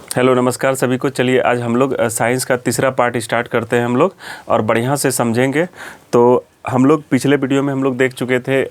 Hello नमस्कार सभी को। चलिए आज हम लोग साइंस का तीसरा पार्ट स्टार्ट करते हैं हम लोग और बढ़िया से समझेंगे। तो हम लोग पिछले वीडियो में हम लोग देख चुके थे,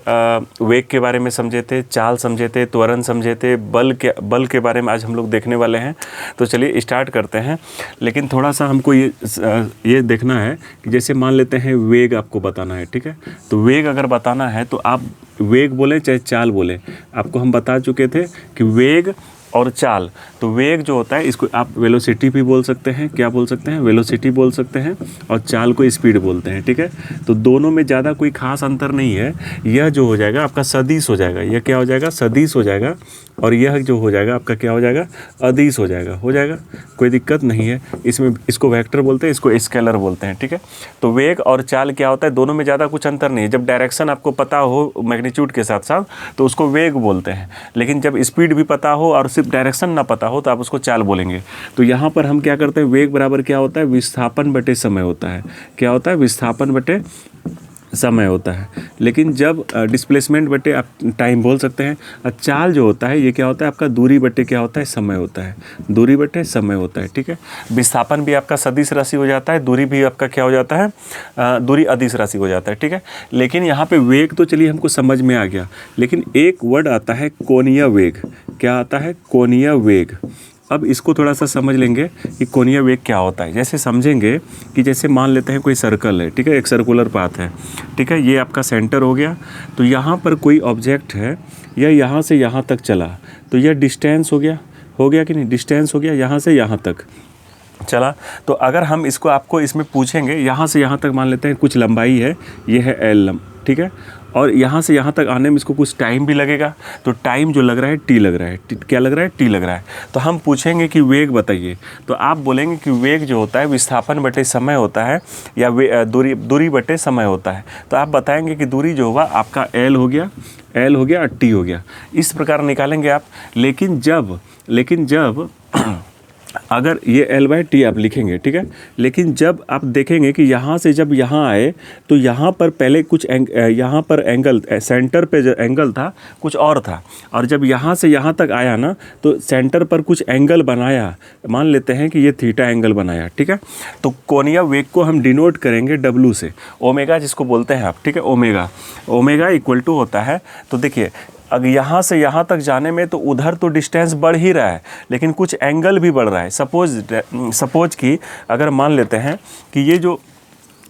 वेग के बारे में समझे थे, चाल समझे थे, त्वरण समझे थे, बल के बारे में आज हम लोग देखने वाले हैं। तो चलिए स्टार्ट करते हैं। लेकिन थोड़ा सा हमको ये देखना है कि जैसे मान लेते हैं वेग आपको बताना है, ठीक है। तो वेग अगर बताना है तो आप वेग बोले चाहे चाल बोले, आपको हम बता चुके थे कि वेग और चाल। तो वेग जो होता है इसको आप वेलोसिटी भी बोल सकते हैं। क्या बोल सकते हैं? वेलोसिटी बोल सकते हैं। और चाल को स्पीड बोलते हैं, ठीक है। तो दोनों में ज़्यादा कोई खास अंतर नहीं है। यह जो हो जाएगा आपका सदिश हो जाएगा, यह क्या हो जाएगा? सदिश हो जाएगा। और यह जो हो जाएगा आपका क्या हो जाएगा? अदिश हो जाएगा। कोई दिक्कत नहीं है इसमें। इसको वेक्टर बोलते हैं, इसको स्केलर बोलते हैं, ठीक है। तो वेग और चाल क्या होता है? दोनों में ज़्यादा कुछ अंतर नहीं है। जब डायरेक्शन आपको पता हो मैग्नीट्यूड के साथ साथ तो उसको वेग बोलते हैं। लेकिन जब स्पीड भी पता हो और सिर्फ डायरेक्शन ना पता हो तो आप उसको चाल बोलेंगे। तो यहाँ पर हम क्या करते हैं? वेग बराबर क्या होता है? विस्थापन बटे समय होता है। क्या होता है? विस्थापन बटे समय होता है। लेकिन जब डिस्प्लेसमेंट बटे आप टाइम बोल सकते हैं। और चाल जो होता है ये क्या होता है? आपका दूरी बटे क्या होता है? समय होता है। दूरी बटे समय होता है, ठीक है। विस्थापन भी आपका सदिश राशि हो जाता है, दूरी भी आपका क्या हो जाता है? दूरी अदिश राशि हो जाता है, ठीक है। लेकिन यहाँ पे वेग तो चलिए हमको समझ में आ गया, लेकिन एक वर्ड आता है कोणीय वेग। क्या आता है? कोणीय वेग। अब इसको थोड़ा सा समझ लेंगे कि कोणीय वेग क्या होता है। जैसे समझेंगे कि जैसे मान लेते हैं कोई सर्कल है, ठीक है, एक सर्कुलर पाथ है, ठीक है। ये आपका सेंटर हो गया। तो यहाँ पर कोई ऑब्जेक्ट है, यह यहाँ से यहाँ तक चला, तो यह डिस्टेंस हो गया कि नहीं? डिस्टेंस हो गया यहाँ से यहाँ तक चला। तो अगर हम इसको आपको इसमें पूछेंगे, यहाँ से यहाँ तक मान लेते हैं कुछ लंबाई है, ये है एल, ठीक है। और यहाँ से यहाँ तक आने में इसको कुछ टाइम भी लगेगा। तो टाइम जो लग रहा है टी लग रहा है। क्या लग रहा है? टी लग रहा है। तो हम पूछेंगे कि वेग बताइए, तो आप बोलेंगे कि वेग जो होता है विस्थापन बटे समय होता है, या दूरी बटे समय होता है। तो आप बताएंगे कि दूरी जो होगा आपका एल हो गया और टी हो गया। इस प्रकार निकालेंगे आप। लेकिन जब अगर ये L/T आप लिखेंगे, ठीक है। लेकिन जब आप देखेंगे कि यहाँ से जब यहाँ आए तो यहाँ पर पहले कुछ यहाँ पर एंगल, सेंटर पे जो एंगल था कुछ और था। और जब यहाँ से यहाँ तक आया ना तो सेंटर पर कुछ एंगल बनाया, मान लेते हैं कि ये थीटा एंगल बनाया, ठीक है। तो कोणीय वेग को हम डिनोट करेंगे W से, ओमेगा जिसको बोलते हैं आप, ठीक है। ओमेगा इक्वल टू होता है, तो देखिए अब यहाँ से यहाँ तक जाने में तो उधर तो डिस्टेंस बढ़ ही रहा है, लेकिन कुछ एंगल भी बढ़ रहा है। सपोज कि अगर मान लेते हैं कि ये जो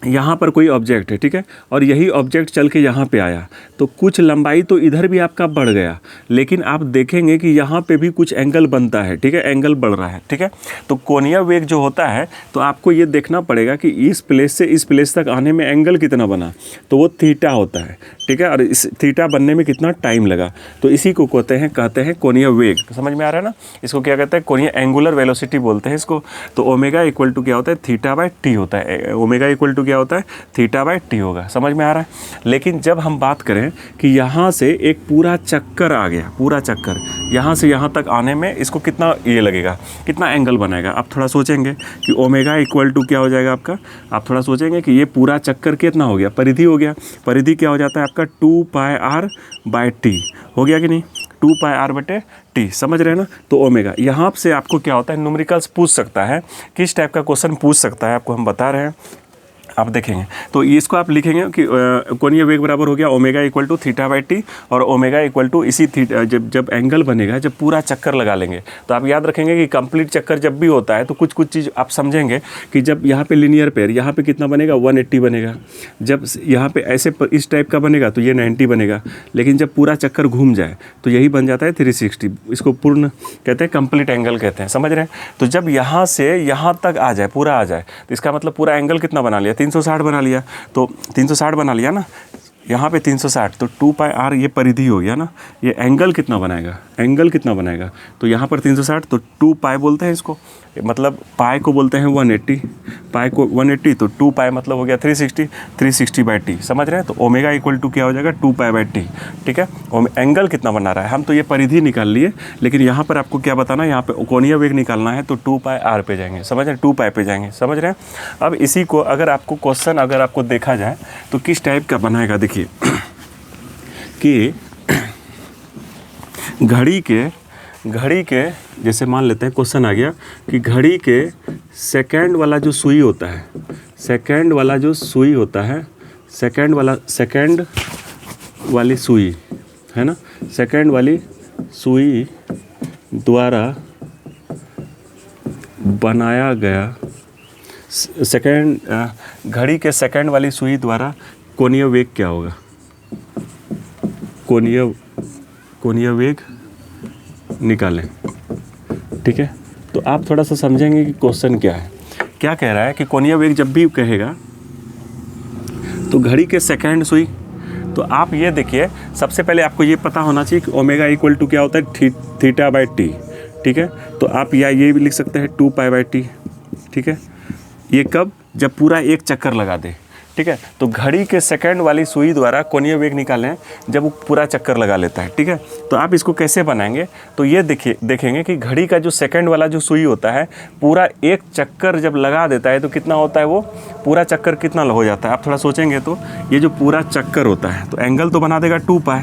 यहाँ पर कोई ऑब्जेक्ट है, ठीक है, और यही ऑब्जेक्ट चल के यहाँ पे आया, तो कुछ लंबाई तो इधर भी आपका बढ़ गया, लेकिन आप देखेंगे कि यहाँ पे भी कुछ एंगल बनता है, ठीक है, एंगल बढ़ रहा है, ठीक है। तो कोणीय वेग जो होता है तो आपको ये देखना पड़ेगा कि इस प्लेस से इस प्लेस तक आने में एंगल कितना बना, तो वो थीटा होता है, ठीक है। और इस थीटा बनने में कितना टाइम लगा, तो इसी को कहते हैं कोणीय वेग। समझ में आ रहा है ना? इसको क्या कहते हैं? कोणीय एंगुलर वेलोसिटी बोलते हैं इसको। तो ओमेगा इक्वल टू क्या होता है? थीटा बाय टी होता है। ओमेगा इक्वल टू क्या होता है? थीटा बाय टी होगा। समझ में आ रहा है? लेकिन जब हम बात करें कि यहाँ से एक पूरा चक्कर आ गया, पूरा चक्कर यहाँ से यहाँ तक आने में इसको कितना ये लगेगा, कितना एंगल बनाएगा, आप थोड़ा सोचेंगे कि ओमेगा इक्वल टू क्या हो जाएगा आपका। आप थोड़ा सोचेंगे कि ये पूरा चक्कर कितना हो गया? परिधि हो गया। परिधि क्या हो जाता है आपका? 2πr/t हो गया कि नहीं? 2πr/t, समझ रहे हैं ना? तो ओमेगा यहाँ से आपको क्या होता है? न्यूमेरिकल्स पूछ सकता है, किस टाइप का क्वेश्चन पूछ सकता है आपको हम बता रहे हैं, आप देखेंगे। तो इसको आप लिखेंगे कि कोणीय वेग बराबर हो गया omega equal to theta by T, और ओमेगा इक्वल टू इसी थीटा, जब एंगल बनेगा, जब पूरा चक्कर लगा लेंगे, तो आप याद रखेंगे कि कंप्लीट चक्कर जब भी होता है तो कुछ चीज़ आप समझेंगे कि जब यहाँ पे लिनियर पेयर, यहाँ पे कितना बनेगा? 180 बनेगा। जब यहाँ पे ऐसे इस टाइप का बनेगा तो ये 90 बनेगा। लेकिन जब पूरा चक्कर घूम जाए तो यही बन जाता है 360। इसको पूर्ण कहते हैं, कंप्लीट एंगल कहते हैं। समझ रहे हैं? तो जब यहाँ से यहाँ तक आ जाए, पूरा आ जाए, तो इसका मतलब पूरा एंगल कितना बना लिया? 360 बना लिया। तो 360 बना लिया ना, यहाँ पे 360, तो 2πr ये परिधि हो गया ना। ये एंगल कितना बनाएगा? तो यहाँ पर 360, तो 2π बोलते हैं इसको, मतलब पाई को बोलते हैं 180, पाई को 180, तो 2π मतलब हो गया 360/t। समझ रहे हैं? तो ओमेगा इक्वल टू क्या हो जाएगा? 2π/t, ठीक है। एंगल कितना बना रहा है, हम तो ये परिधि निकाल लिए, लेकिन यहाँ पर आपको क्या बताना है? यहाँ पे कोणीय वेग निकालना है, तो 2πr पे जाएंगे। समझ रहे हैं? 2π पे जाएंगे। समझ रहे हैं? अब इसी को अगर आपको क्वेश्चन अगर आपको देखा जाए तो किस टाइप का बनाएगा, देखिए कि घड़ी के, जैसे मान लेते हैं क्वेश्चन आ गया कि घड़ी के सेकंड वाला जो सुई होता है, सेकंड वाला जो सुई होता है, सेकंड वाली सुई है ना, सेकंड वाली सुई द्वारा बनाया गया, घड़ी के सेकंड वाली सुई द्वारा कोणीय वेग क्या होगा? कोणीय वेग निकालें। ठीक है, तो आप थोड़ा सा समझेंगे कि क्वेश्चन क्या है। क्या कह रहा है कि कोणीय वेग जब भी कहेगा तो घड़ी के सेकंड सुई, तो आप ये देखिए, सबसे पहले आपको ये पता होना चाहिए कि ओमेगा इक्वल टू क्या होता है, थीटा बाई टी। ठीक है, तो आप या ये भी लिख सकते हैं 2π/t। ठीक है, ये कब? जब पूरा एक चक्कर लगा दे। ठीक है, तो घड़ी के सेकंड वाली सुई द्वारा कोणीय वेग निकालें जब वो पूरा चक्कर लगा लेता है। ठीक है, तो आप इसको कैसे बनाएंगे, तो ये देखेंगे कि घड़ी का जो सेकंड वाला जो सुई होता है पूरा एक चक्कर जब लगा देता है तो कितना होता है, वो पूरा चक्कर कितना हो जाता है। आप थोड़ा सोचेंगे तो ये जो पूरा चक्कर होता है तो एंगल तो बना देगा 2π,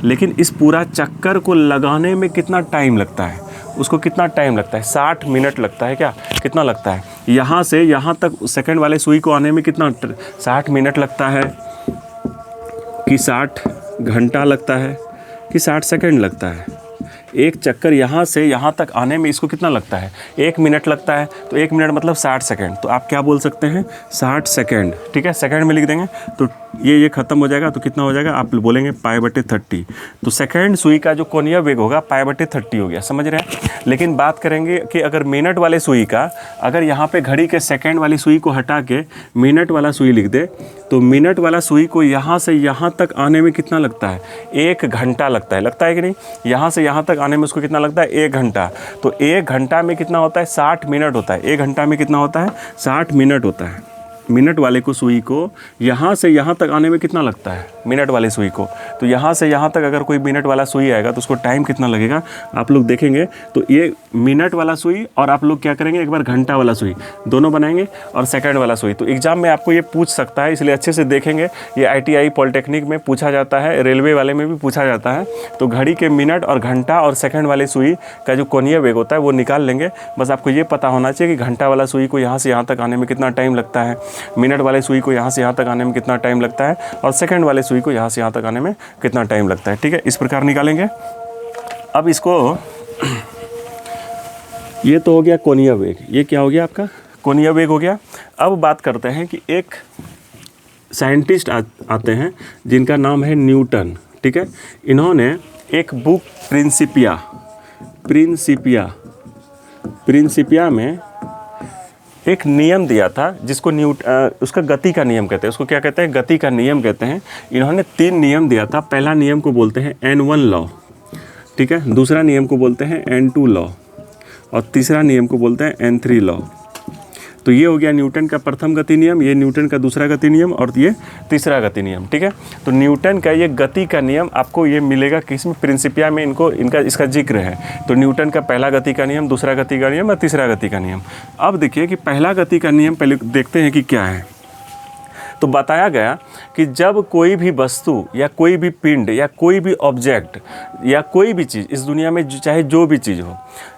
लेकिन इस पूरा चक्कर को लगाने में कितना टाइम लगता है, उसको कितना टाइम लगता है? 60 मिनट लगता है। क्या कितना लगता है? यहाँ से यहाँ तक सेकंड वाले सुई को आने में कितना 60 मिनट लगता है कि 60 घंटा लगता है कि 60 सेकंड लगता है? एक चक्कर यहाँ से यहाँ तक आने में इसको कितना लगता है? 1 मिनट लगता है। तो 1 मिनट मतलब 60 सेकंड। तो आप क्या बोल सकते हैं? 60 सेकंड। ठीक है, सेकंड में लिख देंगे तो ये ख़त्म हो जाएगा। तो कितना हो जाएगा? आप बोलेंगे π/30। तो सेकंड सुई का जो कोणीय वेग होगा π/30 हो गया। समझ रहे हैं? लेकिन बात करेंगे कि अगर मिनट वाले सुई का, अगर यहाँ पे घड़ी के सेकंड वाली सुई को हटा के मिनट वाला सुई लिख दे तो मिनट वाला सुई को यहाँ से यहाँ तक आने में कितना लगता है? 1 घंटा लगता है। लगता है कि नहीं? यहाँ से यहाँ तक आने में उसको कितना लगता है? 1 घंटा। तो 1 घंटा में कितना होता है? 60 मिनट होता है। 1 घंटा में कितना होता है? 60 मिनट होता है। मिनट वाले को सुई को यहाँ से यहाँ तक आने में कितना लगता है? मिनट वाले सुई को, तो यहाँ से यहाँ तक अगर कोई मिनट वाला सुई आएगा तो उसको टाइम कितना लगेगा आप लोग देखेंगे। तो ये मिनट वाला सुई और आप लोग क्या करेंगे, एक बार घंटा वाला सुई दोनों बनाएंगे और सेकंड वाला सुई। तो एग्जाम में आपको ये पूछ सकता है, इसलिए अच्छे से देखेंगे। ये ITI पॉलिटेक्निक में पूछा जाता है, रेलवे वाले में भी पूछा जाता है। तो घड़ी के मिनट और घंटा और सेकंड वाले सुई का जो कोणीय वेग होता है वो निकाल लेंगे। बस आपको ये पता होना चाहिए कि घंटा वाला सुई को यहाँ से यहाँ तक आने में कितना टाइम लगता है, मिनट वाले सुई को यहाँ से यहाँ तक आने में कितना टाइम लगता है और सेकंड वाले सुई को यहाँ से यहाँ तक आने में कितना टाइम लगता है। ठीक है, इस प्रकार निकालेंगे। अब इसको, ये तो हो गया कोणीय वेग। ये क्या हो गया आपका? कोणीय वेग हो गया। अब बात करते हैं कि एक साइंटिस्ट आते हैं जिनका नाम है न्यूटन। ठीक है, इन्होंने एक बुक प्रिंसिपिया में एक नियम दिया था जिसको उसका गति का नियम कहते हैं। उसको क्या कहते हैं? गति का नियम कहते हैं। इन्होंने 3 नियम दिया था। पहला नियम को बोलते हैं N1 लॉ। ठीक है, दूसरा नियम को बोलते हैं N2 लॉ और तीसरा नियम को बोलते हैं N3 लॉ। तो ये हो गया न्यूटन का प्रथम गति नियम, ये न्यूटन का दूसरा गति नियम और ये तीसरा गति नियम। ठीक है, तो न्यूटन का ये गति का नियम आपको ये मिलेगा किसमें? प्रिंसिपिया में इसका जिक्र है। तो न्यूटन का पहला गति का नियम, दूसरा गति का नियम और तीसरा गति का नियम। अब देखिए कि पहला गति का नियम पहले देखते हैं कि क्या है। तो बताया गया कि जब कोई भी वस्तु या कोई भी पिंड या कोई भी ऑब्जेक्ट या कोई भी चीज़ इस दुनिया में चाहे जो भी चीज़ हो,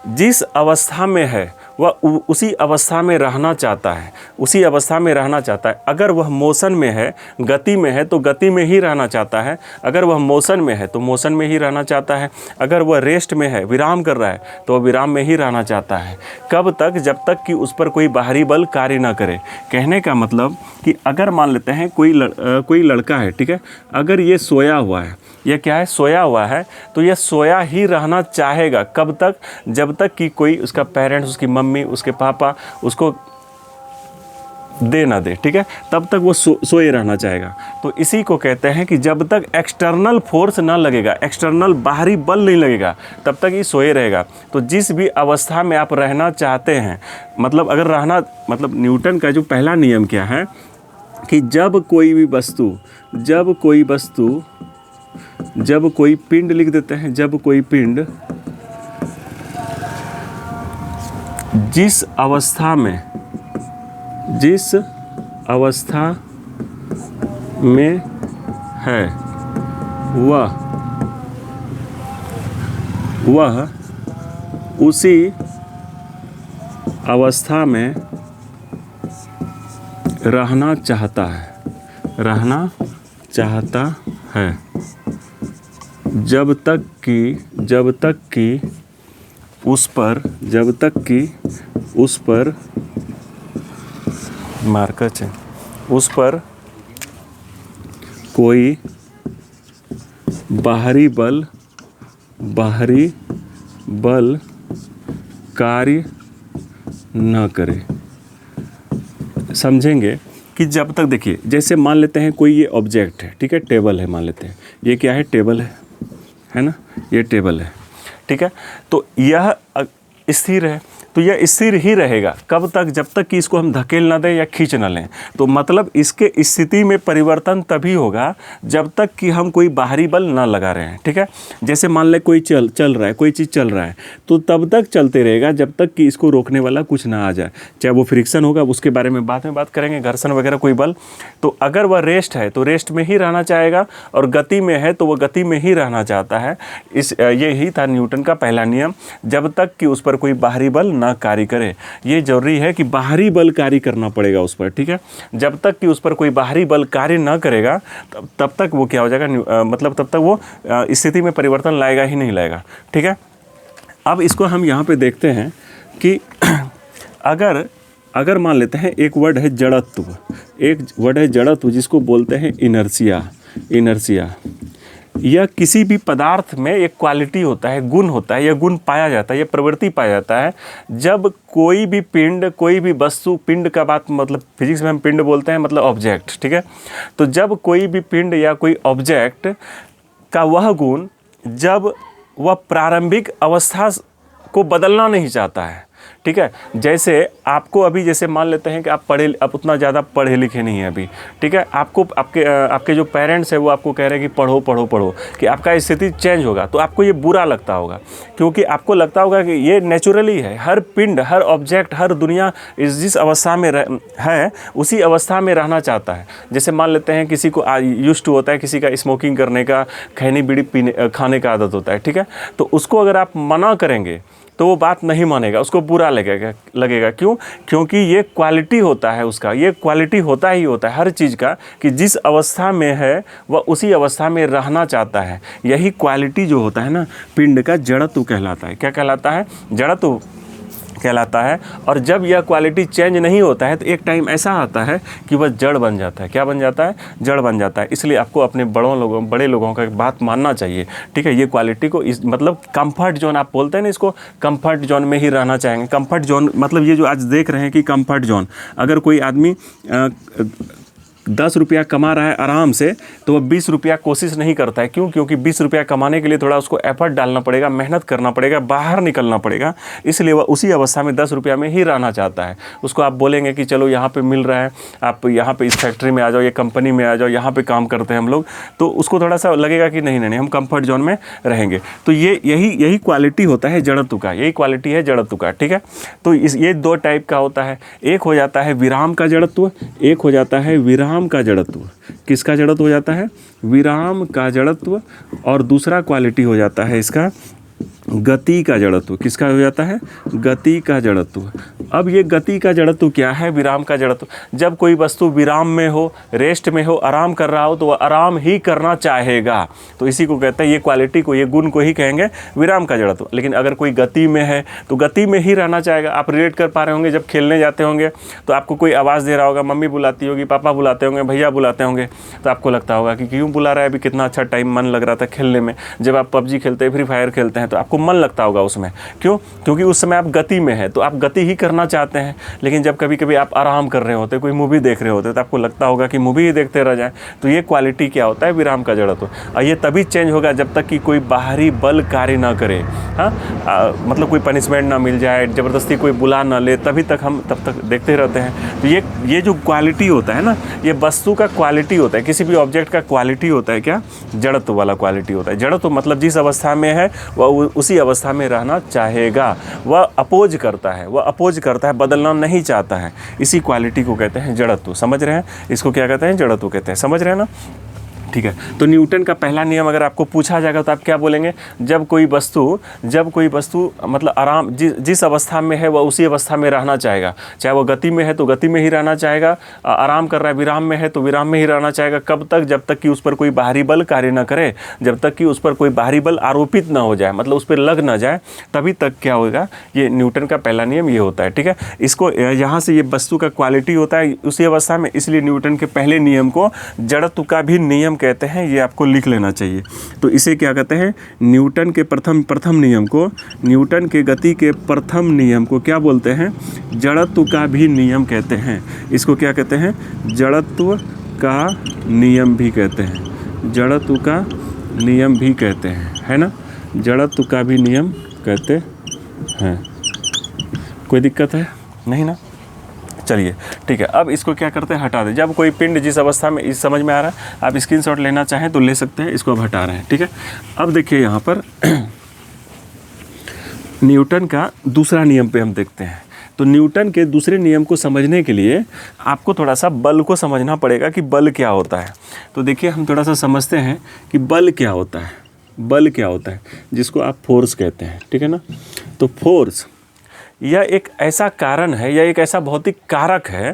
जिस अवस्था में है वह उसी अवस्था में रहना चाहता है, उसी अवस्था में रहना चाहता है। अगर वह मोशन में है, गति में है तो गति में ही रहना चाहता है। अगर वह मोशन में है तो मोशन में ही रहना चाहता है। अगर वह रेस्ट में है, विराम कर रहा है, तो वह विराम में ही रहना चाहता है। कब तक? जब तक कि उस पर कोई बाहरी बल कार्य ना करे। कहने का मतलब कि अगर मान लेते हैं कोई लड़का है, ठीक है, अगर ये सोया हुआ है, ये क्या है? सोया हुआ है, तो ये सोया ही रहना चाहेगा। कब तक? जब तक कि कोई उसका पेरेंट्स, उसकी मम्मी, उसके पापा उसको दे ना दे। ठीक है, तब तक वो सोए रहना चाहेगा। तो इसी को कहते हैं कि जब तक एक्सटर्नल फोर्स ना लगेगा, एक्सटर्नल बाहरी बल नहीं लगेगा, तब तक ये सोए रहेगा। तो जिस भी अवस्था में आप रहना चाहते हैं, मतलब अगर रहना, मतलब न्यूटन का जो पहला नियम क्या है कि जब कोई पिंड लिख देते हैं, जब कोई पिंड जिस अवस्था में है वह उसी अवस्था में रहना चाहता है जब तक कि उस पर मार्कर उस पर कोई बाहरी बल कार्य न करे। समझेंगे कि जब तक, देखिए जैसे मान लेते हैं कोई ये ऑब्जेक्ट है, ठीक है, टेबल है, मान लेते हैं ये क्या है, टेबल है ना, ये टेबल है, ठीक है। तो यह स्थिर है, तो यह स्थिर ही रहेगा कब तक, जब तक कि इसको हम धकेल ना दें या खींच ना लें। तो मतलब इसके स्थिति में परिवर्तन तभी होगा जब तक कि हम कोई बाहरी बल ना लगा रहे हैं, ठीक है। जैसे मान लें कोई चल रहा है, कोई चीज़ चल रहा है, तो तब तक चलते रहेगा जब तक कि इसको रोकने वाला कुछ ना आ जाए, चाहे वो फ्रिक्शन होगा, उसके बारे में बाद में बात करेंगे, घर्षण वगैरह कोई बल। तो अगर वह रेस्ट है तो रेस्ट में ही रहना चाहेगा, और गति में है तो वह गति में ही रहना चाहता है। यही था न्यूटन का पहला नियम, जब तक कि उस पर कोई बाहरी बल ना कार्य करे। ये जरूरी है कि बाहरी बल कार्य करना पड़ेगा उस पर, ठीक है। जब तक कि उस पर कोई बाहरी बल कार्य ना करेगा तब तक वो क्या हो जाएगा, मतलब तब तक वो स्थिति में परिवर्तन लाएगा ही नहीं लाएगा, ठीक है। अब इसको हम यहाँ पे देखते हैं कि अगर मान लेते हैं एक वर्ड है जड़त्व, जिसको बोलते हैं इनर्शिया। यह किसी भी पदार्थ में एक क्वालिटी होता है, गुण होता है, यह गुण पाया जाता है, यह प्रवृत्ति पाया जाता है जब कोई भी पिंड, कोई भी वस्तु, पिंड का बात मतलब फिजिक्स में हम पिंड बोलते हैं, मतलब ऑब्जेक्ट, ठीक है। तो जब कोई भी पिंड या कोई ऑब्जेक्ट का वह गुण, जब वह प्रारंभिक अवस्था को बदलना नहीं चाहता है, ठीक है। जैसे आपको अभी, जैसे मान लेते हैं कि आप उतना ज़्यादा पढ़े लिखे नहीं हैं अभी, ठीक है। आपके जो पेरेंट्स हैं वो आपको कह रहे हैं कि पढ़ो कि आपका स्थिति चेंज होगा, तो आपको ये बुरा लगता होगा, क्योंकि आपको लगता होगा कि ये नेचुरली है। हर पिंड, हर ऑब्जेक्ट, हर दुनिया जिस अवस्था में है उसी अवस्था में रहना चाहता है। जैसे मान लेते हैं किसी को यूज्ड टू होता है, किसी का स्मोकिंग करने का, खैनी बीड़ी खाने का आदत होता है, ठीक है। तो उसको अगर आप मना करेंगे तो वो बात नहीं मानेगा, उसको बुरा लगेगा। क्यों? क्योंकि ये क्वालिटी होता है उसका, ये क्वालिटी होता ही होता है हर चीज़ का, कि जिस अवस्था में है वह उसी अवस्था में रहना चाहता है। यही क्वालिटी जो होता है ना, पिंड का जड़त्व कहलाता है। क्या कहलाता है? जड़त्व कहलाता है। और जब यह क्वालिटी चेंज नहीं होता है तो एक टाइम ऐसा आता है कि वह जड़ बन जाता है। क्या बन जाता है? जड़ बन जाता है। इसलिए आपको अपने बड़े लोगों का बात मानना चाहिए, ठीक है। ये क्वालिटी को मतलब कंफर्ट जोन आप बोलते हैं ना, इसको कंफर्ट जोन में ही रहना चाहेंगे। कंफर्ट जोन मतलब ये जो आज देख रहे हैं कि कंफर्ट जोन, अगर कोई आदमी 10 रुपया कमा रहा है आराम से, तो वह 20 रुपया कोशिश नहीं करता है। क्यों? क्योंकि 20 रुपया कमाने के लिए थोड़ा उसको एफर्ट डालना पड़ेगा, मेहनत करना पड़ेगा, बाहर निकलना पड़ेगा। इसलिए वह उसी अवस्था में 10 रुपया में ही रहना चाहता है। उसको आप बोलेंगे कि चलो यहाँ पे मिल रहा है, आप यहाँ पे इस फैक्ट्री में आ जाओ, ये कंपनी में आ जाओ, यहाँ पे काम करते हैं हम लोग, तो उसको थोड़ा सा लगेगा कि नहीं हम कंफर्ट जोन में रहेंगे। तो यही क्वालिटी होता है जड़त्व का, यही क्वालिटी है जड़त्व का, ठीक है। तो ये 2 टाइप का होता है। एक हो जाता है विराम का जड़त्व, एक हो जाता है विराम का जड़त्व। किसका जड़त्व हो जाता है? विराम का जड़त्व। और दूसरा क्वालिटी हो जाता है इसका गति का जड़त्व। किसका हो जाता है? गति का जड़त्व। अब ये गति का जड़त्व क्या है? विराम का जड़त्व। जब कोई वस्तु विराम में हो, रेस्ट में हो, आराम कर रहा हो, तो वह आराम ही करना चाहेगा। तो इसी को कहते हैं, ये क्वालिटी को, ये गुण को ही कहेंगे विराम का जड़त्व। लेकिन अगर कोई गति में है तो गति में ही रहना चाहेगा। आप रिलेट कर पा रहे होंगे, जब खेलने जाते होंगे तो आपको कोई आवाज़ दे रहा होगा, मम्मी बुलाती होगी, पापा बुलाते होंगे, भैया बुलाते होंगे, तो आपको लगता होगा कि क्यों बुला रहा है, अभी कितना अच्छा टाइम मन लग रहा था खेलने में। जब आप पबजी खेलते हैं, फ्री फायर खेलते हैं, तो आपको मन लगता होगा उसमें। क्यों? क्योंकि उस समय आप गति में है, तो आप गति ही करना चाहते हैं। लेकिन जब कभी कभी आप आराम कर रहे होते, कोई मूवी देख रहे होते, तो आपको लगता होगा कि मूवी ही देखते रह जाएं। तो ये क्वालिटी क्या होता है? विराम का जड़त्व। और ये तभी चेंज होगा जब तक कि कोई बाहरी बल कार्य ना करे, मतलब कोई पनिशमेंट ना मिल जाए, ज़बरदस्ती कोई बुला ना ले, तभी तक हम तब तक देखते रहते हैं। तो ये जो क्वालिटी होता है ना, ये वस्तु का क्वालिटी होता है, किसी भी ऑब्जेक्ट का क्वालिटी होता है। क्या? जड़त्व वाला क्वालिटी होता है। जड़त्व मतलब जिस अवस्था में है वह उसी अवस्था में रहना चाहेगा। वह अपोज करता है, बदलना नहीं चाहता है। इसी क्वालिटी को कहते हैं जड़त्व। समझ रहे हैं? इसको क्या कहते हैं? जड़त्व कहते हैं। समझ रहे हैं ना? ठीक है। तो न्यूटन का पहला नियम अगर आपको पूछा जाएगा तो आप क्या बोलेंगे? जब कोई वस्तु मतलब आराम जिस अवस्था में है वह उसी अवस्था में रहना चाहेगा। चाहे वो गति में है तो गति में ही रहना चाहेगा, आराम कर रहा है विराम में है तो विराम में ही रहना चाहेगा। कब तक? जब तक कि उस पर कोई बाहरी बल कार्य न करे, जब तक कि उस पर कोई बाहरी बल आरोपित ना हो जाए, मतलब उस पर लग ना जाए, तभी तक क्या होगा? ये न्यूटन का पहला नियम ये होता है। ठीक है। इसको यहाँ से ये वस्तु का क्वालिटी होता है उसी अवस्था में, इसलिए न्यूटन के पहले नियम को जड़त्व का भी नियम कहते हैं। ये आपको लिख लेना चाहिए। तो इसे क्या कहते हैं? न्यूटन के प्रथम नियम को, न्यूटन के गति के प्रथम नियम को क्या बोलते हैं? जड़त्व का भी नियम कहते हैं। इसको क्या कहते हैं? जड़त्व का नियम भी कहते हैं। जड़त्व का नियम भी कहते हैं, है ना? जड़त्व का भी नियम कहते हैं। कोई दिक्कत है? नहीं ना? चलिए ठीक है। अब इसको क्या करते हैं? हटा दें। जब कोई पिंड जिस अवस्था में, इस समझ में आ रहा है? आप स्क्रीनशॉट लेना चाहें तो ले सकते हैं। इसको अब हटा रहे हैं। ठीक है। अब देखिए यहाँ पर न्यूटन का दूसरा नियम पे हम देखते हैं। तो न्यूटन के दूसरे नियम को समझने के लिए आपको थोड़ा सा बल को समझना पड़ेगा कि बल क्या होता है। तो देखिए हम थोड़ा सा समझते हैं कि बल क्या होता है। बल क्या होता है? जिसको आप फोर्स कहते हैं। ठीक है ना? तो फोर्स यह एक ऐसा कारण है, यह एक ऐसा भौतिक कारक है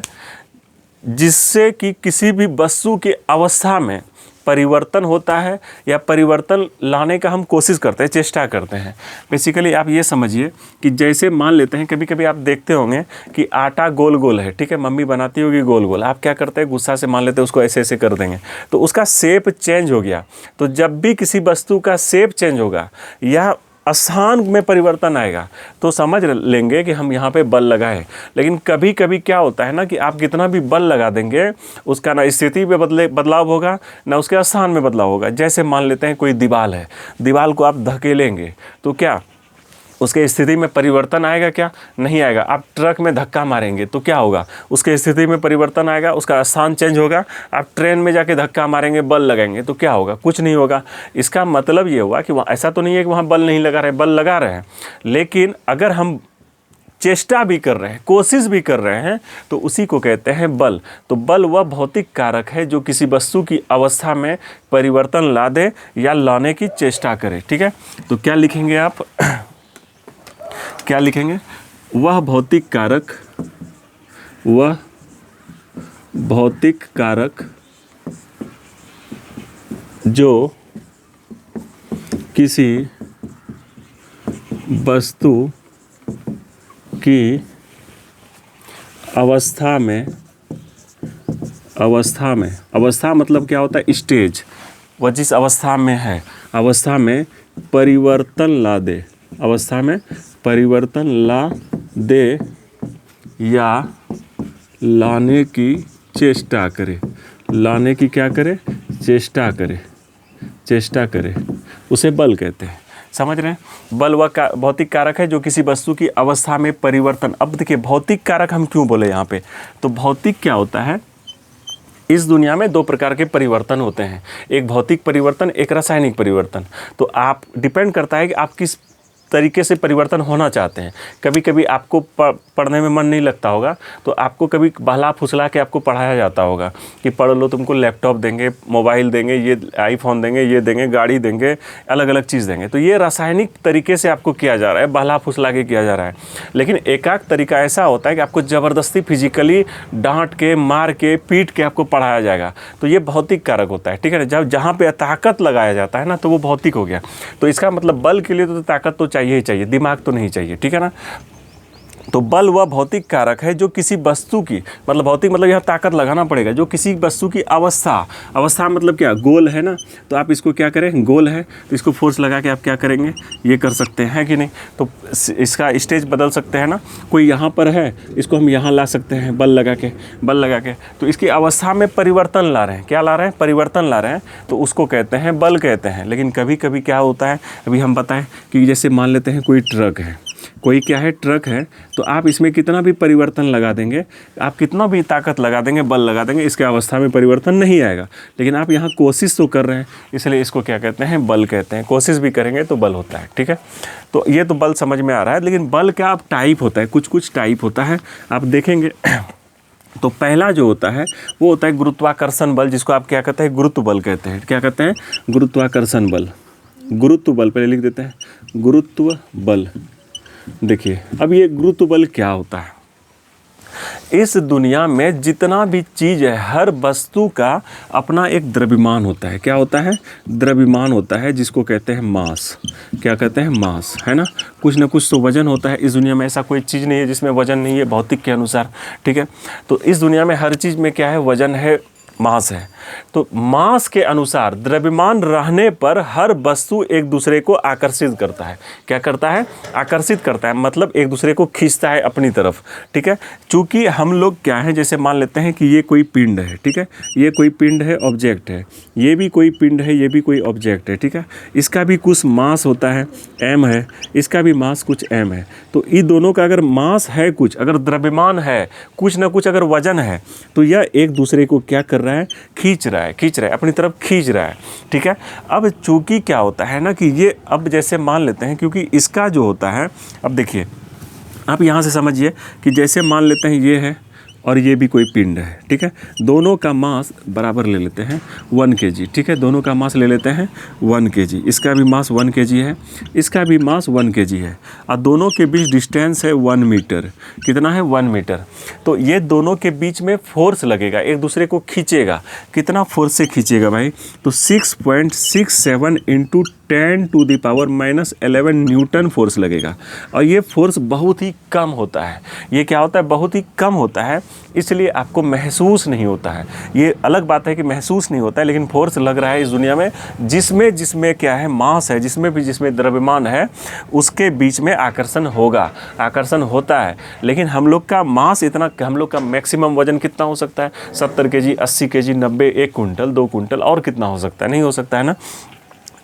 जिससे कि किसी भी वस्तु की अवस्था में परिवर्तन होता है या परिवर्तन लाने का हम कोशिश करते हैं, चेष्टा करते हैं। बेसिकली आप ये समझिए कि जैसे मान लेते हैं, कभी कभी आप देखते होंगे कि आटा गोल गोल है, ठीक है, मम्मी बनाती होगी गोल गोल, आप क्या करते हैं? गुस्सा से मान लेते हैं उसको ऐसे ऐसे कर देंगे, तो उसका शेप चेंज हो गया। तो जब भी किसी वस्तु का शेप चेंज होगा या स्थान में परिवर्तन आएगा तो समझ लेंगे कि हम यहाँ पे बल लगाए। लेकिन कभी कभी क्या होता है ना कि आप कितना भी बल लगा देंगे, उसका ना स्थिति में बदलाव होगा ना उसके स्थान में बदलाव होगा। जैसे मान लेते हैं कोई दीवार है, दीवार को आप धकेलेंगे तो क्या उसके स्थिति में परिवर्तन आएगा? क्या नहीं आएगा। आप ट्रक में धक्का मारेंगे तो क्या होगा? उसके स्थिति में परिवर्तन आएगा, उसका स्थान चेंज होगा। आप ट्रेन में जाके धक्का मारेंगे, बल लगाएंगे तो क्या होगा? कुछ नहीं होगा। इसका मतलब ये हुआ कि वहाँ ऐसा तो नहीं है कि वहाँ बल नहीं लगा रहे, बल लगा रहे हैं। लेकिन अगर हम चेष्टा भी कर रहे हैं, कोशिश भी कर रहे हैं, तो उसी को कहते हैं बल। तो बल वह भौतिक कारक है जो किसी वस्तु की अवस्था में परिवर्तन ला दे या लाने की चेष्टा करे। ठीक है। तो क्या लिखेंगे आप? क्या लिखेंगे? वह भौतिक कारक जो किसी वस्तु की अवस्था मतलब क्या होता है? स्टेज। वह जिस अवस्था में है, अवस्था में परिवर्तन ला दे, अवस्था में परिवर्तन ला दे या लाने की चेष्टा करे। लाने की क्या करे? चेष्टा करे, उसे बल कहते हैं। समझ रहे हैं? बल वह भौतिक कारक है जो किसी वस्तु की अवस्था में परिवर्तन। अब देखिए भौतिक कारक हम क्यों बोले यहाँ पे? तो भौतिक क्या होता है? इस दुनिया में दो प्रकार के परिवर्तन होते हैं, एक भौतिक परिवर्तन, एक रासायनिक परिवर्तन। तो आप डिपेंड करता है कि आप किस तरीके से परिवर्तन होना चाहते हैं। कभी कभी आपको पढ़ने में मन नहीं लगता होगा तो आपको कभी बहला फुसला के आपको पढ़ाया जाता होगा कि पढ़ लो, तुमको लैपटॉप देंगे, मोबाइल देंगे, ये आईफोन देंगे, ये देंगे, गाड़ी देंगे, अलग अलग चीज़ देंगे। तो ये रासायनिक तरीके से आपको किया जा रहा है, बहला फुसला के किया जा रहा है। लेकिन एकाक तरीका ऐसा होता है कि आपको ज़बरदस्ती फिजिकली डांट के, मार के, पीट के आपको पढ़ाया जाएगा। तो ये भौतिक कारक होता है। ठीक है ना? जब जहाँ पे ताकत लगाया जाता है ना तो वो भौतिक हो गया। तो इसका मतलब बल के लिए तो ताकत तो चाहिए ही चाहिए, दिमाग तो नहीं चाहिए। ठीक है ना? तो बल वह भौतिक कारक है जो किसी वस्तु की, मतलब भौतिक मतलब यहाँ ताकत लगाना पड़ेगा, जो किसी वस्तु की अवस्था मतलब क्या? गोल है ना, तो आप इसको क्या करें? गोल है तो इसको फोर्स लगा के आप क्या करेंगे? ये कर सकते हैं कि नहीं? तो इसका स्टेज बदल सकते हैं ना। कोई यहाँ पर है, इसको हम यहाँ ला सकते हैं बल लगा के। तो इसकी अवस्था में परिवर्तन ला रहे हैं। क्या ला रहे हैं? परिवर्तन ला रहे हैं, तो उसको कहते हैं बल कहते हैं। लेकिन कभी कभी क्या होता है, अभी हम बताएं कि जैसे मान लेते हैं कोई ट्रक है, कोई क्या है? ट्रक है। तो आप इसमें कितना भी परिवर्तन लगा देंगे, आप कितना भी ताकत लगा देंगे, बल लगा देंगे, इसके अवस्था में परिवर्तन नहीं आएगा। लेकिन आप यहाँ कोशिश तो कर रहे हैं, इसलिए इसको क्या कहते हैं? बल कहते हैं। कोशिश भी करेंगे तो बल होता है। ठीक है? तो ये तो बल समझ में आ रहा है। लेकिन बल क्या आप टाइप होता है, कुछ टाइप होता है। आप देखेंगे तो पहला जो होता है वो होता है गुरुत्वाकर्षण बल, जिसको आप क्या कहते हैं, गुरुत्व बल कहते हैं। क्या कहते हैं, गुरुत्वाकर्षण बल। गुरुत्व बल पहले लिख देते हैं, गुरुत्व बल। देखिए अब ये गुरुत्व बल क्या होता है, इस दुनिया में जितना भी चीज़ है, हर वस्तु का अपना एक द्रव्यमान होता है। क्या होता है, द्रव्यमान होता है, जिसको कहते हैं मास। क्या कहते हैं, मास, है ना। कुछ ना कुछ तो वजन होता है। इस दुनिया में ऐसा कोई चीज़ नहीं है जिसमें वजन नहीं है, भौतिक के अनुसार, ठीक है। तो इस दुनिया में हर चीज़ में क्या है, वजन है, मास है। तो मास के अनुसार द्रव्यमान रहने पर हर वस्तु एक दूसरे को आकर्षित करता है। क्या करता है, आकर्षित करता है, मतलब एक दूसरे को खींचता है अपनी तरफ, ठीक है। चूँकि हम लोग क्या है, जैसे मान लेते हैं कि ये कोई पिंड है, ठीक है, ये कोई पिंड है, ऑब्जेक्ट है, ये भी कोई पिंड है, ये भी कोई ऑब्जेक्ट है, ठीक है। इसका भी कुछ मास होता है, m है, इसका भी मास कुछ m है। तो इन दोनों का अगर मास है कुछ, अगर द्रव्यमान है कुछ ना कुछ, अगर वजन है, तो यह एक दूसरे को क्या कर रहा है, खींच रहा है, अपनी तरफ खींच रहा है, ठीक है। अब चूंकि क्या होता है ना कि ये, अब जैसे मान लेते हैं, क्योंकि इसका जो होता है, अब देखिए आप यहाँ से समझिए कि जैसे मान लेते हैं ये है और ये भी कोई पिंड है, ठीक है। दोनों का मास बराबर ले लेते हैं 1 kg, ठीक है। दोनों का मास ले लेते हैं 1 kg। इसका भी मास 1 kg है, इसका भी मास 1 kg है, और दोनों के बीच डिस्टेंस है 1 मीटर। कितना है, 1 मीटर। तो ये दोनों के बीच में फोर्स लगेगा, एक दूसरे को खींचेगा। कितना फोर्स से खींचेगा भाई, तो 6.67 इंटू 10⁻⁻11 न्यूटन फोर्स लगेगा। और ये फोर्स बहुत ही कम होता है। ये क्या होता है, बहुत ही कम होता है, इसलिए आपको महसूस नहीं होता है। ये अलग बात है कि महसूस नहीं होता है, लेकिन फोर्स लग रहा है इस दुनिया में। जिसमें क्या है, मास है, जिसमें द्रव्यमान है, उसके बीच में आकर्षण होगा, आकर्षण होता है। लेकिन हम लोग का मास इतना, हम लोग का मैक्सिमम वजन कितना हो सकता है, 70 kg, 80 kg, 90, 1 कुंटल, 2 कुंटल, और कितना हो सकता है, नहीं हो सकता है ना।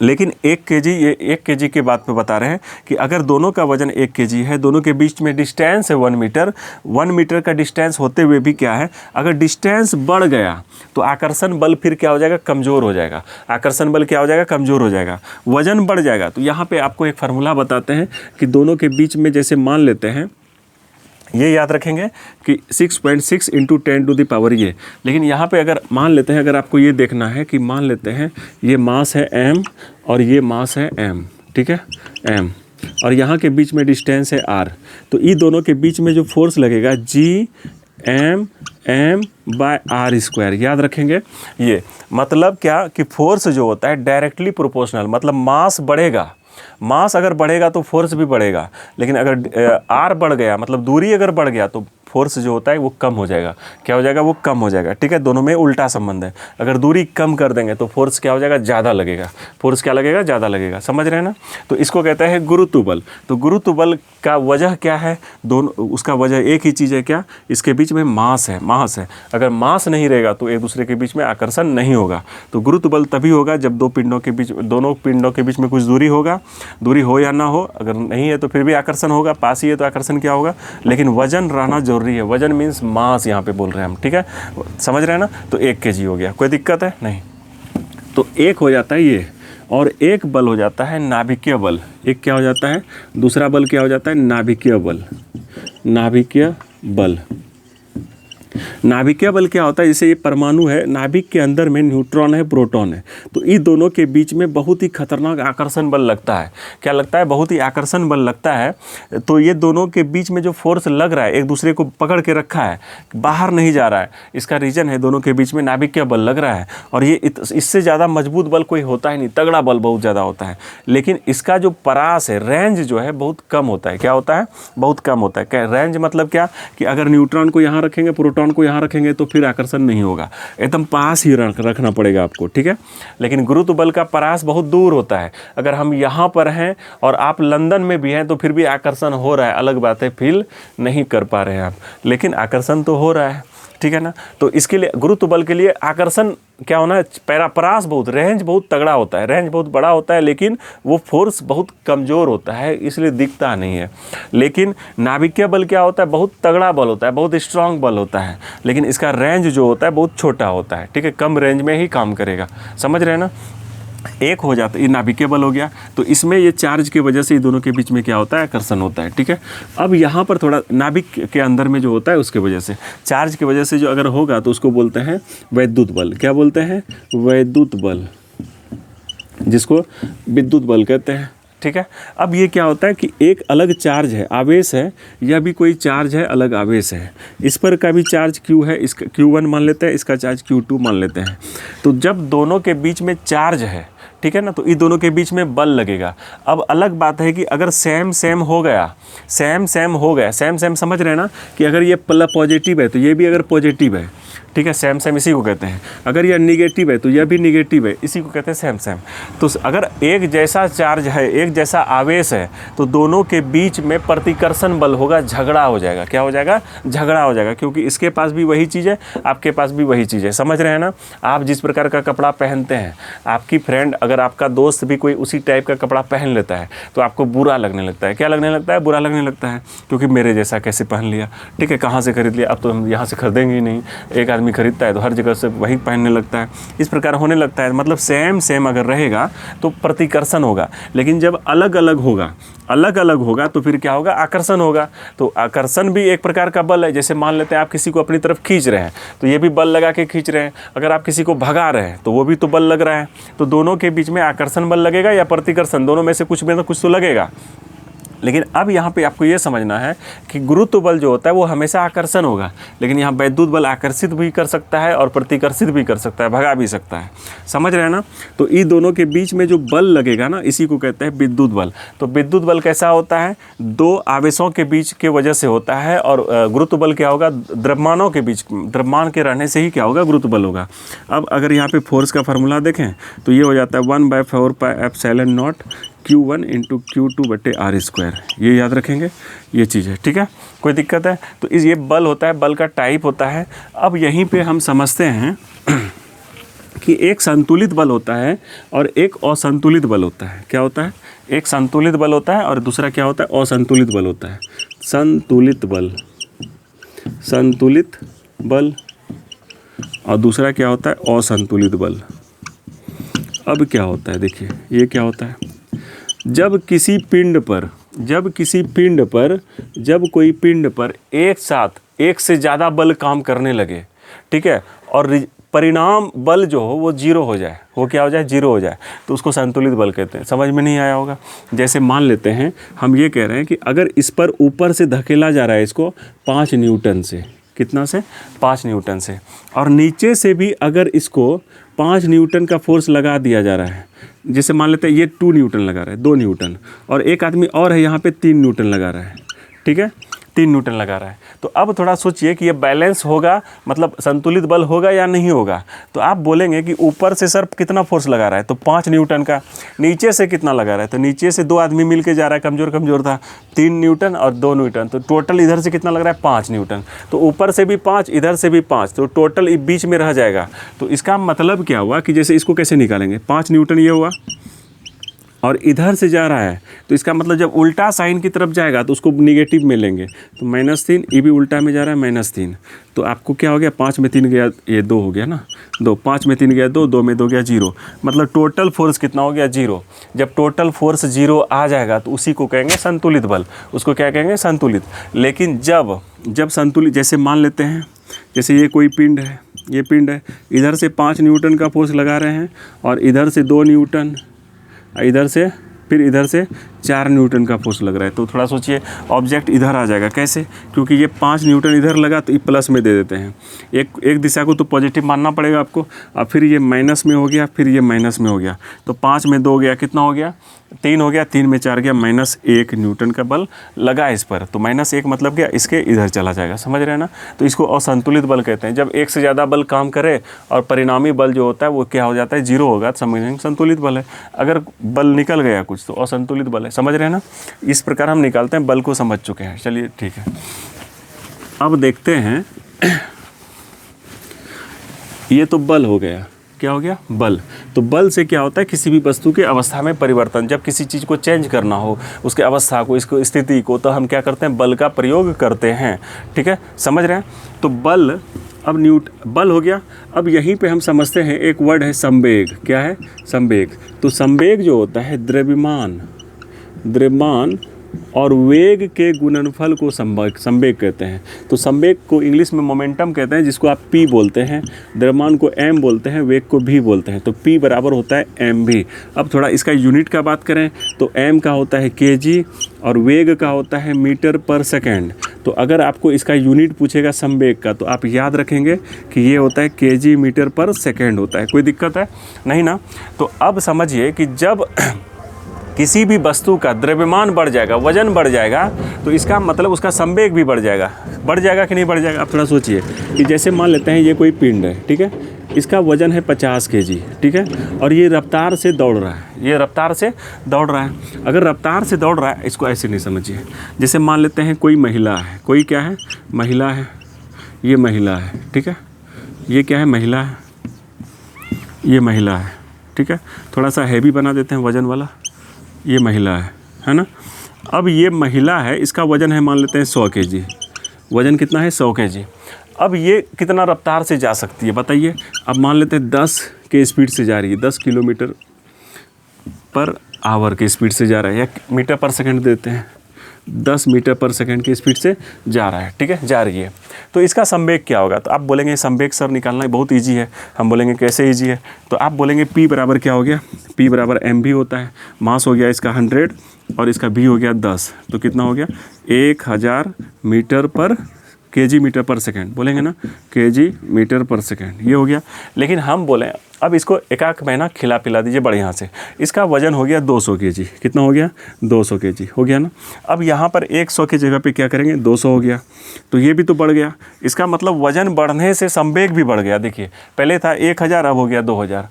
लेकिन 1 kg, ये 1 kg के बात पे बता रहे हैं कि अगर दोनों का वजन 1 kg है, दोनों के बीच में डिस्टेंस है 1 मीटर, 1 मीटर का डिस्टेंस होते हुए भी क्या है, अगर डिस्टेंस बढ़ गया तो आकर्षण बल फिर क्या हो जाएगा, कमज़ोर हो जाएगा। आकर्षण बल क्या हो जाएगा, कमज़ोर हो जाएगा, वजन बढ़ जाएगा। तो यहाँ पे आपको एक फार्मूला बताते हैं कि दोनों के बीच में, जैसे मान लेते हैं, ये याद रखेंगे कि 6.6 इंटू 10⁻, ये। लेकिन यहाँ पे अगर मान लेते हैं, अगर आपको ये देखना है कि मान लेते हैं ये मास है m और ये मास है m, ठीक है, m, और यहाँ के बीच में डिस्टेंस है r। तो ये दोनों के बीच में जो फोर्स लगेगा Gm/r², याद रखेंगे। ये मतलब क्या कि फोर्स जो होता है डायरेक्टली प्रोपोर्शनल, मतलब मास बढ़ेगा, मास अगर बढ़ेगा तो फोर्स भी बढ़ेगा। लेकिन अगर आर बढ़ गया, मतलब दूरी अगर बढ़ गया, तो फोर्स जो होता है वो कम हो जाएगा। क्या हो जाएगा, वो कम हो जाएगा, ठीक है। दोनों में उल्टा संबंध है। अगर दूरी कम कर देंगे तो फोर्स क्या हो जाएगा, ज़्यादा लगेगा। फोर्स क्या लगेगा, ज़्यादा लगेगा। समझ रहे हैं ना। तो इसको कहते हैं गुरुत्व बल। तो गुरुत्व बल का वजह क्या है, दोनों, उसका वजह एक ही चीज़ है, क्या, इसके बीच में मास है, मास है। अगर मास नहीं रहेगा तो एक दूसरे के बीच में आकर्षण नहीं होगा। तो गुरुत्व बल तभी होगा जब दोनों पिंडों के बीच में कुछ दूरी होगा, दूरी हो या ना हो। अगर नहीं है तो फिर भी आकर्षण होगा, पास ही है तो आकर्षण क्या होगा, लेकिन वजन रहना जरूरी है। वजन मीन्स मास यहाँ पे बोल रहे हैं हम, ठीक है, समझ रहे हैं ना। तो 1 kg हो गया, कोई दिक्कत है नहीं। तो एक हो जाता है ये, और एक बल हो जाता है नाभिकीय बल। एक क्या हो जाता है, दूसरा बल क्या हो जाता है, नाभिकीय बल। नाभिकीय बल, नाभिकीय बल क्या होता है, जैसे ये परमाणु है, नाभिक के अंदर में न्यूट्रॉन है, प्रोटॉन है, तो इन दोनों के बीच में बहुत ही खतरनाक आकर्षण बल लगता है। क्या लगता है, बहुत ही आकर्षण बल लगता है। तो ये दोनों के बीच में जो फोर्स लग रहा है, एक दूसरे को पकड़ के रखा है, बाहर नहीं जा रहा है। इसका रीज़न है दोनों के बीच में नाभिकीय बल लग रहा है। और ये इससे ज़्यादा मजबूत बल कोई होता ही नहीं, तगड़ा बल बहुत ज़्यादा होता है। लेकिन इसका जो परास है, रेंज जो है बहुत कम होता है। क्या होता है, बहुत कम होता है। क्या रेंज मतलब क्या, कि अगर न्यूट्रॉन को यहाँ रखेंगे, प्रोटॉन को यहाँ रखेंगे तो फिर आकर्षण नहीं होगा, एकदम पास ही रखना पड़ेगा आपको, ठीक है। लेकिन गुरुत्व बल का परास बहुत दूर होता है। अगर हम यहाँ पर हैं और आप लंदन में भी हैं तो फिर भी आकर्षण हो रहा है, अलग बात है, फील नहीं कर पा रहे हैं आप, लेकिन आकर्षण तो हो रहा है, ठीक है ना। तो इसके लिए गुरुत्व बल के लिए आकर्षण क्या होना है, परास बहुत, रेंज बहुत तगड़ा होता है, रेंज बहुत बड़ा होता है, लेकिन वो फोर्स बहुत कमज़ोर होता है, इसलिए दिखता नहीं है। लेकिन नाभिकीय बल क्या होता है, बहुत तगड़ा बल होता है, बहुत स्ट्रांग बल होता है, लेकिन इसका रेंज जो होता है बहुत छोटा होता है, ठीक है, कम रेंज में ही काम करेगा। समझ रहे हैं ना। एक हो जाता है, ये नाभिकीय बल हो गया। तो इसमें ये चार्ज की वजह से ये दोनों के बीच में क्या होता है, आकर्षण होता है। ठीक है, अब यहाँ पर थोड़ा नाभिक के अंदर में जो होता है उसके वजह से, चार्ज की वजह से जो अगर होगा तो उसको बोलते हैं वैद्युत बल। क्या बोलते हैं, वैद्युत बल, जिसको विद्युत बल कहते हैं। ठीक है, अब ये क्या होता है कि एक अलग चार्ज है, आवेश है, यह भी कोई चार्ज है, अलग आवेश है। इस पर का भी चार्ज Q है, इसका Q1 मान लेते हैं, इसका चार्ज Q2 मान लेते हैं। तो जब दोनों के बीच में चार्ज है, ठीक है ना, तो इन दोनों के बीच में बल लगेगा। अब अलग बात है कि अगर सेम सेम हो गया, सेम सेम समझ रहे हैं ना, कि अगर ये पॉजिटिव है तो ये भी अगर पॉजिटिव है, ठीक है, सेम सेम इसी को कहते हैं। अगर यह निगेटिव है तो यह भी निगेटिव है, इसी को कहते हैं सेम सेम। तो अगर एक जैसा चार्ज है, एक जैसा आवेश है, तो दोनों के बीच में प्रतिकर्षण बल होगा, झगड़ा हो जाएगा। क्या हो जाएगा, झगड़ा हो जाएगा, क्योंकि इसके पास भी वही चीज़ है, आपके पास भी वही चीज़ है। समझ रहे हैं ना, आप जिस प्रकार का कपड़ा पहनते हैं, आपकी फ्रेंड, अगर आपका दोस्त भी कोई उसी टाइप का कपड़ा पहन लेता है तो आपको बुरा लगने लगता है। क्या लगने लगता है, बुरा लगने लगता है, क्योंकि मेरे जैसा कैसे पहन लिया, ठीक है, कहाँ से खरीद लिया, अब तो हम यहाँ से खरीदेंगे ही नहीं। एक आदमी खरीदता है तो हर जगह से वही पहनने लगता है, इस प्रकार होने लगता है। मतलब सेम सेम अगर रहेगा तो प्रतिकर्षण होगा, लेकिन जब अलग अलग होगा तो फिर क्या होगा, आकर्षण होगा। तो आकर्षण भी एक प्रकार का बल है। जैसे मान लेते हैं आप किसी को अपनी तरफ खींच रहे हैं तो ये भी बल लगा के खींच रहे हैं। अगर आप किसी को भगा रहे हैं तो वो भी तो बल लग रहा है। तो दोनों के बीच में आकर्षण बल लगेगा या प्रतिकर्षण, दोनों में से कुछ में तो कुछ तो लगेगा। लेकिन अब यहाँ पे आपको ये समझना है कि गुरुत्व बल जो होता है वो हमेशा आकर्षण होगा, लेकिन यहाँ वैद्युत बल आकर्षित भी कर सकता है और प्रतिकर्षित भी कर सकता है, भगा भी सकता है। समझ रहे हैं ना। तो इन दोनों के बीच में जो बल लगेगा ना, इसी को कहते हैं विद्युत बल। तो विद्युत बल कैसा होता है, दो आवेशों के बीच के वजह से होता है। और गुरुत्व बल क्या होगा, द्रव्यमानों के बीच, द्रव्यमान के रहने से ही क्या होगा, गुरुत्व बल होगा। अब अगर यहाँ पे फोर्स का फार्मूला देखें तो ये हो जाता है 1/4πε0 Q1 × Q2/r²। ये याद रखेंगे, ये चीज़ है। ठीक है, कोई दिक्कत है। तो ये बल होता है, बल का टाइप होता है। अब यहीं पे हम समझते हैं कि एक संतुलित बल होता है और एक असंतुलित बल होता है। क्या होता है, एक संतुलित बल होता है और दूसरा क्या होता है, असंतुलित बल होता है। संतुलित बल और दूसरा क्या होता है, असंतुलित बल। अब क्या होता है, देखिए ये क्या होता है, जब कोई पिंड पर एक साथ एक से ज़्यादा बल काम करने लगे, ठीक है, और परिणाम बल जो हो वो जीरो हो जाए, वो क्या हो जाए, जीरो हो जाए, तो उसको संतुलित बल कहते हैं। समझ में नहीं आया होगा। जैसे मान लेते हैं हम ये कह रहे हैं कि अगर इस पर ऊपर से धकेला जा रहा है इसको 5 न्यूटन से, कितना से, 5 न्यूटन से, और नीचे से भी अगर इसको 5 न्यूटन का फोर्स लगा दिया जा रहा है, जैसे मान लेते हैं ये 2 न्यूटन लगा रहा है, 2 न्यूटन, और एक आदमी और है यहाँ पे 3 न्यूटन लगा रहा है, ठीक है, 3 न्यूटन लगा रहा है। तो अब थोड़ा सोचिए कि ये बैलेंस होगा, मतलब संतुलित बल होगा या नहीं होगा। तो आप बोलेंगे कि ऊपर से सर कितना फोर्स लगा रहा है, तो 5 न्यूटन का, नीचे से कितना लगा रहा है, तो नीचे से 2 आदमी मिल के जा रहा है, कमज़ोर था, 3 न्यूटन और 2 न्यूटन, तो टोटल इधर से कितना लग रहा है, 5 न्यूटन। तो ऊपर से भी 5, इधर से भी 5, तो टोटल बीच में रह जाएगा। तो इसका मतलब क्या हुआ कि जैसे इसको कैसे निकालेंगे, 5 न्यूटन ये हुआ और इधर से जा रहा है, तो इसका मतलब जब उल्टा साइन की तरफ जाएगा तो उसको निगेटिव में लेंगे, तो -3, ये भी उल्टा में जा रहा है -3, तो आपको क्या हो गया, 5 में 3 गया, ये 2 हो गया ना, 2, 5 में 3 गया 2, 2 में 2 गया 0, मतलब टोटल फोर्स कितना हो गया, 0। जब टोटल फोर्स 0 आ जाएगा तो उसी को कहेंगे संतुलित बल, उसको क्या कहेंगे, संतुलित। लेकिन जब संतुलित, जैसे मान लेते हैं, जैसे ये कोई पिंड है, ये पिंड है, इधर से 5 न्यूटन का फोर्स लगा रहे हैं और इधर से 2 न्यूटन, इधर से फिर इधर से 4 न्यूटन का फोर्स लग रहा है। तो थोड़ा सोचिए, ऑब्जेक्ट इधर आ जाएगा, कैसे, क्योंकि ये 5 न्यूटन इधर लगा तो ये प्लस में दे देते हैं, एक दिशा को तो पॉजिटिव मानना पड़ेगा आपको, और फिर ये माइनस में हो गया, फिर ये माइनस में हो गया, तो 5 में 2 गया, कितना हो गया, 3 हो गया, 3 में 4 गया, -1 न्यूटन का बल लगा इस पर। तो -1 मतलब क्या, इसके इधर चला जाएगा। समझ रहे हैं ना। तो इसको असंतुलित बल कहते हैं। जब एक से ज़्यादा बल काम करे और परिणामी बल जो होता है वो क्या हो जाता है, 0 होगा, तो समझेंगे संतुलित बल है। अगर बल निकल गया कुछ तो असंतुलित बल है। समझ रहे हैं ना। इस प्रकार हम निकालते हैं, बल को समझ चुके हैं। चलिए ठीक है, अब देखते हैं, ये तो बल हो गया, क्या हो गया, बल। तो बल से क्या होता है, किसी भी वस्तु के अवस्था में परिवर्तन, जब किसी चीज़ को चेंज करना हो, उसके अवस्था को, इसको स्थिति को, तो हम क्या करते हैं, बल का प्रयोग करते हैं। ठीक है, समझ रहे हैं। तो बल अब बल हो गया। अब यहीं पे हम समझते हैं एक वर्ड है संवेग। क्या है? संवेग। तो संवेग जो होता है द्रव्यमान और वेग के गुणनफल को संवेग कहते हैं। तो संवेग को इंग्लिश में मोमेंटम कहते हैं, जिसको आप p बोलते हैं, द्रव्यमान को m बोलते हैं, वेग को v बोलते हैं। तो p बराबर होता है mv। अब थोड़ा इसका यूनिट का बात करें तो m का होता है kg और वेग का होता है मीटर पर सेकेंड। तो अगर आपको इसका यूनिट पूछेगा संवेग का, तो आप याद रखेंगे कि ये होता है kg मीटर पर सेकेंड होता है। कोई दिक्कत है? नहीं ना। तो अब समझिए कि जब किसी भी वस्तु का द्रव्यमान बढ़ जाएगा, वजन बढ़ जाएगा, तो इसका मतलब उसका संवेग भी बढ़ जाएगा। बढ़ जाएगा कि नहीं बढ़ जाएगा? आप थोड़ा सोचिए कि जैसे मान लेते हैं ये कोई पिंड है, ठीक है, इसका वजन है 50 kg, ठीक है, और ये रफ्तार से दौड़ रहा है, ये रफ्तार से दौड़ रहा है। अगर रफ्तार से दौड़ रहा है, इसको ऐसे नहीं समझिए। जैसे मान लेते हैं कोई महिला है, कोई क्या है? महिला है, ये महिला है, ठीक है, ये क्या है? महिला है, ये महिला है, ठीक है। थोड़ा सा हैवी बना देते हैं वजन वाला, ये महिला है ना। अब ये महिला है, इसका वज़न है मान लेते हैं 100 kg। वज़न कितना है? 100 kg। अब ये कितना रफ्तार से जा सकती है बताइए? अब मान लेते हैं 10 के स्पीड से जा रही है, 10 किलोमीटर पर आवर के स्पीड से जा रहा है, या मीटर पर सेकंड देते हैं, 10 मीटर पर सेकंड की स्पीड से जा रहा है, ठीक है, जा रही है। तो इसका संवेग क्या होगा? तो आप बोलेंगे संवेग सर निकालना बहुत इजी है। हम बोलेंगे कैसे इजी है? तो आप बोलेंगे p बराबर क्या हो गया? p बराबर mv होता है। मास हो गया इसका 100 और इसका v हो गया 10। तो कितना हो गया? 1000 मीटर पर kg मीटर पर सेकंड बोलेंगे ना, kg मीटर पर सेकंड, ये हो गया। लेकिन हम बोलें अब इसको एक महीना खिला पिला दीजिए बढ़िया से। इसका वजन हो गया 200 kg। कितना हो गया? 200 kg हो गया ना। अब यहाँ पर 100 की जगह पे क्या करेंगे? 200 हो गया, तो ये भी तो बढ़ गया। इसका मतलब वजन बढ़ने से संवेग भी बढ़ गया। देखिए पहले था 1000, अब हो गया 2000।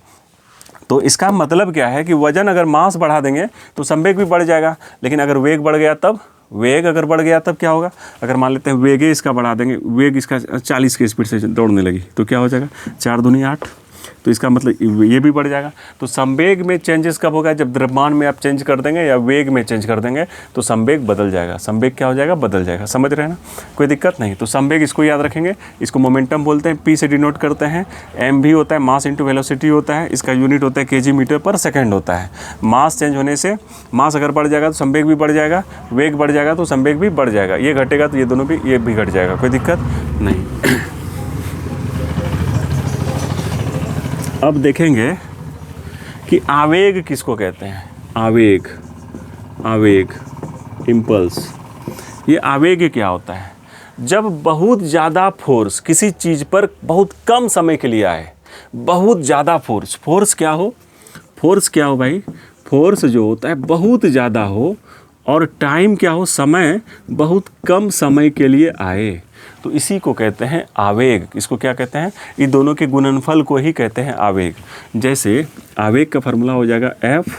तो इसका मतलब क्या है कि वजन अगर मास बढ़ा देंगे तो संवेग भी बढ़ जाएगा, लेकिन अगर वेग बढ़ गया तब, वेग अगर बढ़ गया तब क्या होगा? अगर मान लेते हैं वेग इसका बढ़ा देंगे, वेग इसका 40 की स्पीड से दौड़ने लगी, तो क्या हो जाएगा? 4 दूनी 8। तो इसका मतलब ये भी बढ़ जाएगा। तो संवेग में चेंजेस कब होगा? जब द्रव्यमान में आप चेंज कर देंगे या वेग में चेंज कर देंगे तो संवेग बदल जाएगा। संवेग क्या हो जाएगा? बदल जाएगा। समझ रहे हैं ना? कोई दिक्कत नहीं। तो संवेग इसको याद रखेंगे, इसको मोमेंटम बोलते हैं, p से डिनोट करते हैं। m भी होता है मास इंटू वेलोसिटी होता है, इसका यूनिट होता है kg मीटर पर सेकेंड होता है। मास चेंज होने से, मास अगर बढ़ जाएगा तो संवेग भी बढ़ जाएगा, वेग बढ़ जाएगा तो संवेग भी बढ़ जाएगा। ये घटेगा तो ये दोनों भी, ये भी घट जाएगा। कोई दिक्कत नहीं। अब देखेंगे कि आवेग किसको कहते हैं? आवेग, आवेग, इम्पल्स। ये आवेग क्या होता है? जब बहुत ज़्यादा फोर्स किसी चीज़ पर बहुत कम समय के लिए आए, बहुत ज़्यादा फोर्स। फोर्स क्या हो? फोर्स क्या हो भाई? फोर्स जो होता है बहुत ज़्यादा हो और टाइम क्या हो? समय बहुत कम समय के लिए आए, तो इसी को कहते हैं आवेग। इसको क्या कहते हैं? ये दोनों के गुणनफल को ही कहते हैं आवेग। जैसे आवेग का फार्मूला हो जाएगा F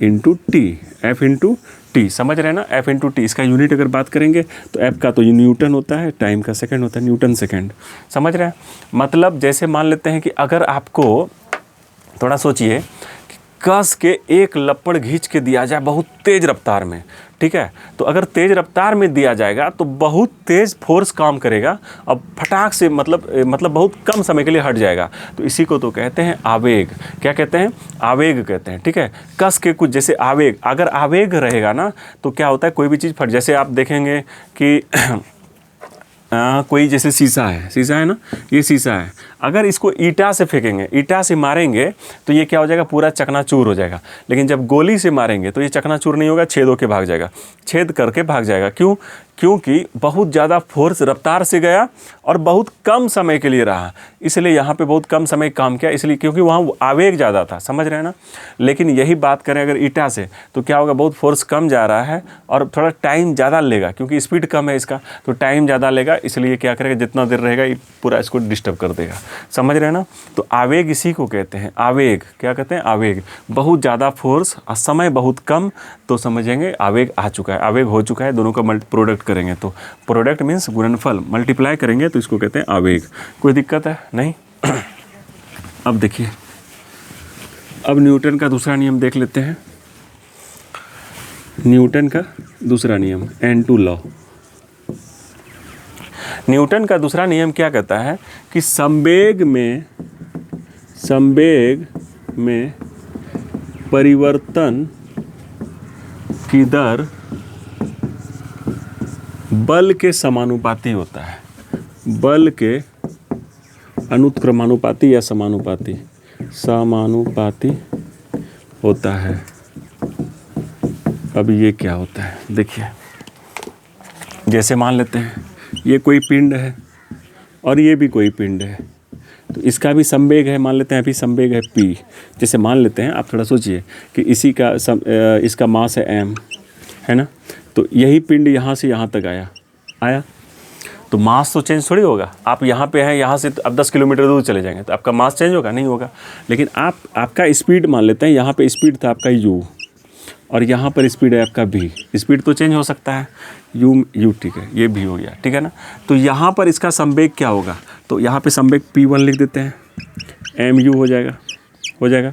into T, F into T. समझ रहे हैं ना? F into T. इसका यूनिट अगर बात करेंगे तो F का तो न्यूटन होता है, टाइम का सेकंड होता है, न्यूटन सेकंड। समझ रहे हैं? मतलब जैसे मान लेते हैं कि अगर आपको, थोड़ा सोचिए, कस के एक लपड़ खींच के दिया जाए बहुत तेज़ रफ्तार में, ठीक है, तो अगर तेज़ रफ्तार में दिया जाएगा तो बहुत तेज़ फोर्स काम करेगा, अब फटाक से मतलब बहुत कम समय के लिए हट जाएगा। तो इसी को तो कहते हैं आवेग। क्या कहते हैं? आवेग कहते हैं, ठीक है। कस के कुछ, जैसे आवेग, अगर आवेग रहेगा ना तो क्या होता है? कोई भी चीज़ फट, जैसे आप देखेंगे कि कोई जैसे शीशा है ना, ये शीशा है, अगर इसको ईंटा से फेंकेंगे, ईंटा से मारेंगे तो ये क्या हो जाएगा? पूरा चकनाचूर हो जाएगा। लेकिन जब गोली से मारेंगे तो ये चकनाचूर नहीं होगा, छेद होके भाग जाएगा, छेद करके भाग जाएगा। क्यों? क्योंकि बहुत ज़्यादा फोर्स रफ्तार से गया और बहुत कम समय के लिए रहा, इसलिए यहाँ पे बहुत कम समय काम किया, इसलिए क्योंकि वहाँ आवेग ज़्यादा था। समझ रहे हैं ना? लेकिन यही बात करें अगर ईंटा से, तो क्या होगा? बहुत फोर्स कम जा रहा है और थोड़ा टाइम ज़्यादा लेगा, क्योंकि स्पीड कम है इसका, तो टाइम ज़्यादा लेगा, इसलिए क्या करेगा? जितना देर रहेगा ये पूरा इसको डिस्टर्ब कर देगा। समझ रहे हैं ना? तो आवेग इसी को कहते हैं। आवेग क्या कहते हैं? आवेग। बहुत ज़्यादा फोर्स और समय बहुत कम, तो समझेंगे आवेग आ चुका है, आवेग हो चुका है। दोनों का प्रोडक्ट करेंगे तो प्रोडक्ट मीन्स गुणनफल, मल्टीप्लाई करेंगे तो इसको कहते हैं आवेग। कोई दिक्कत है? नहीं। अब देखिए, अब न्यूटन का दूसरा नियम देख लेते हैं। न्यूटन का दूसरा नियम, N2 लॉ। न्यूटन का दूसरा नियम क्या कहता है कि संवेग में परिवर्तन की दर बल के समानुपाती होता है, बल के अनुत्क्रमानुपाती या समानुपाती होता है। अब ये क्या होता है देखिए, जैसे मान लेते हैं ये कोई पिंड है और ये भी कोई पिंड है, तो इसका भी संवेग है, मान लेते हैं अभी संवेग है p। जैसे मान लेते हैं, आप थोड़ा सोचिए कि इसका मास है m, है ना, तो यही पिंड यहाँ से यहाँ तक आया तो मास तो चेंज थोड़ी होगा। आप यहाँ पे हैं, यहाँ से अब 10 किलोमीटर दूर चले जाएंगे तो आपका मास चेंज होगा? नहीं होगा। लेकिन आपका स्पीड मान लेते हैं, यहाँ पे स्पीड था आपका u और यहाँ पर स्पीड है आपका v, स्पीड तो चेंज हो सकता है u, ठीक है, ये v हो गया, ठीक है ना। तो यहाँ पर इसका संवेग क्या होगा, तो यहाँ पे संवेग p1 लिख देते हैं, mu हो जाएगा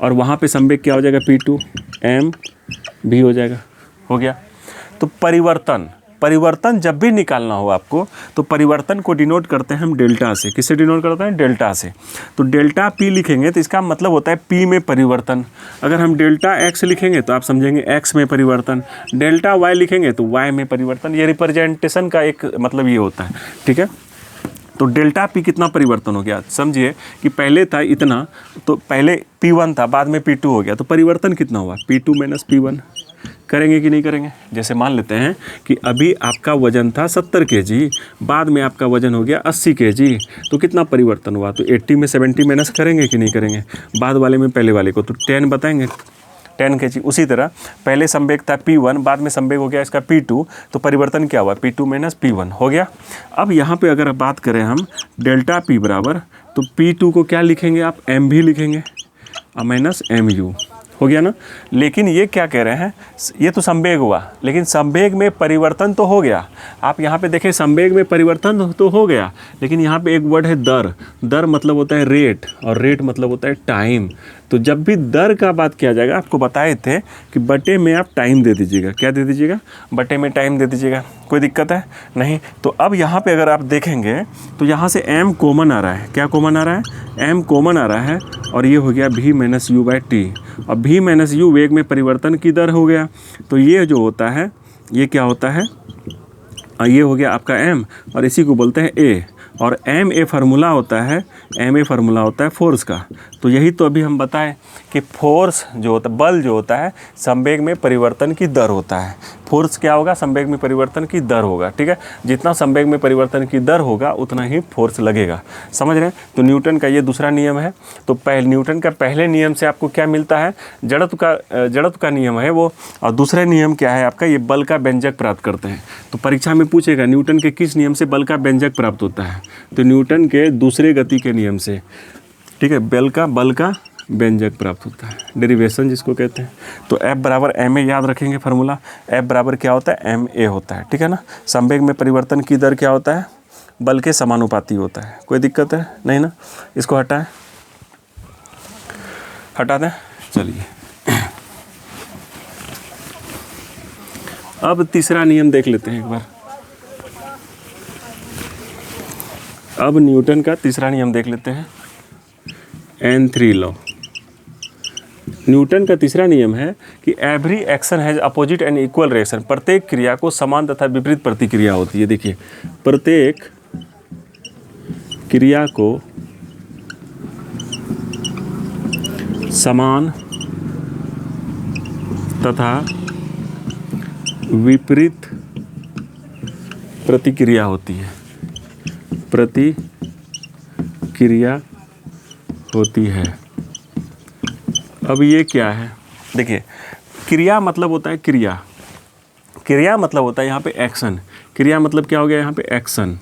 और वहाँ पे संवेग क्या हो जाएगा p2 mv हो जाएगा, हो गया। तो परिवर्तन जब भी निकालना हो आपको, तो परिवर्तन को डिनोट करते हैं हम डेल्टा से। किससे डिनोट करते हैं? डेल्टा से। तो डेल्टा p लिखेंगे तो इसका मतलब होता है p में परिवर्तन। अगर हम डेल्टा x लिखेंगे तो आप समझेंगे x में परिवर्तन, डेल्टा y लिखेंगे तो y में परिवर्तन। ये रिप्रेजेंटेशन का एक मतलब ये होता है, ठीक है। तो डेल्टा p कितना परिवर्तन हो गया, समझिए कि पहले था इतना, तो पहले p1 था, बाद में p2 हो गया, तो परिवर्तन कितना हुआ? p2 minus p1। करेंगे कि नहीं करेंगे? जैसे मान लेते हैं कि अभी आपका वजन था 70 kg, बाद में आपका वजन हो गया 80 kg, तो कितना परिवर्तन हुआ? तो 80 में 70 माइनस करेंगे कि नहीं करेंगे? बाद वाले में पहले वाले को तो 10 बताएंगे, 10 kg। उसी तरह पहले संवेग था p1, बाद में संवेग हो गया इसका p2, तो परिवर्तन क्या हुआ? p2 माइनस p1 हो गया। अब यहाँ पे अगर बात करें हम डेल्टा p बराबर, तो p2 को क्या लिखेंगे आप? m भी लिखेंगे और माइनस mu, हो गया ना। लेकिन ये क्या कह रहे हैं, ये तो संवेग हुआ, लेकिन संवेग में परिवर्तन तो हो गया। आप यहाँ पे देखें, संवेग में परिवर्तन तो हो गया, लेकिन यहाँ पे एक वर्ड है दर। दर मतलब होता है रेट, और रेट मतलब होता है टाइम। तो जब भी दर का बात किया जाएगा, आपको बताए थे कि बटे में आप टाइम दे दीजिएगा। क्या दे दीजिएगा? बटे में टाइम दे दीजिएगा। कोई दिक्कत है? नहीं। तो अब यहाँ पे अगर आप देखेंगे तो यहाँ से m कॉमन आ रहा है। क्या कॉमन आ रहा है? m कॉमन आ रहा है, और ये हो गया v minus you by T. और v माइनस यू वेग में परिवर्तन की दर हो गया। तो ये जो होता है, ये क्या होता है? ये हो गया आपका m, और इसी को बोलते हैं a। और m a फार्मूला होता है, m a फार्मूला होता है फोर्स का। तो यही तो अभी हम बताएं कि फोर्स जो होता है, बल जो होता है, संवेग में परिवर्तन की दर होता है। फोर्स क्या होगा? संवेग में परिवर्तन की दर होगा, ठीक है। जितना संवेग में परिवर्तन की दर होगा उतना ही फोर्स लगेगा, समझ रहे हैं। तो न्यूटन का ये दूसरा नियम है। तो न्यूटन का पहले नियम से आपको क्या मिलता है? जड़त्व का नियम है वो। और दूसरा नियम क्या है आपका? ये बल का व्यंजक प्राप्त करते हैं। तो परीक्षा में पूछेगा न्यूटन के किस नियम से बल का व्यंजक प्राप्त होता है? तो न्यूटन के दूसरे गति के नियम से, ठीक है। बल का व्यंजक प्राप्त होता है, डेरिवेशन जिसको कहते हैं। तो F बराबर ma याद रखेंगे फार्मूला। F बराबर क्या होता है? ma होता है, ठीक है ना। संवेग में परिवर्तन की दर क्या होता है? बल के समानुपाती होता है। कोई दिक्कत है? नहीं ना। इसको हटा दें। चलिए, अब तीसरा नियम देख लेते हैं एक बार। अब न्यूटन का तीसरा नियम देख लेते हैं, N3 लॉ। न्यूटन का तीसरा नियम है कि every action has opposite and equal reaction. प्रत्येक क्रिया को समान तथा विपरीत प्रतिक्रिया होती है। देखिए, प्रत्येक क्रिया को समान तथा विपरीत प्रतिक्रिया होती है। प्रतिक्रिया होती है। अब ये क्या है? देखिए, क्रिया मतलब होता है क्रिया मतलब होता है यहाँ पे एक्शन। क्रिया मतलब क्या हो गया? यहाँ पे एक्शन,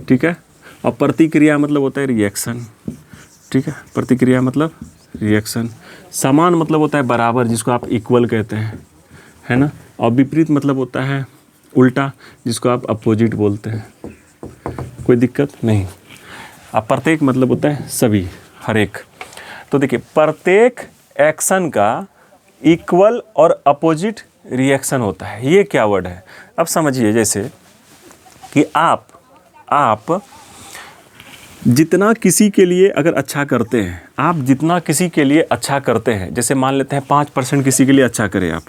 ठीक है। और प्रतिक्रिया मतलब होता है रिएक्शन, ठीक है। प्रतिक्रिया मतलब रिएक्शन। समान मतलब होता है बराबर, जिसको आप इक्वल कहते हैं, है ना। और विपरीत मतलब होता है उल्टा, जिसको आप अपोजिट बोलते हैं। कोई दिक्कत नहीं। अब प्रत्येक मतलब होता है सभी, हर एक। तो देखिए, प्रत्येक एक्शन का इक्वल और अपोजिट रिएक्शन होता है। ये क्या वर्ड है? अब समझिए, जैसे कि आप आप जितना किसी के लिए अगर अच्छा करते हैं, आप जितना किसी के लिए अच्छा करते हैं, जैसे मान लेते हैं 5% किसी के लिए अच्छा करें, आप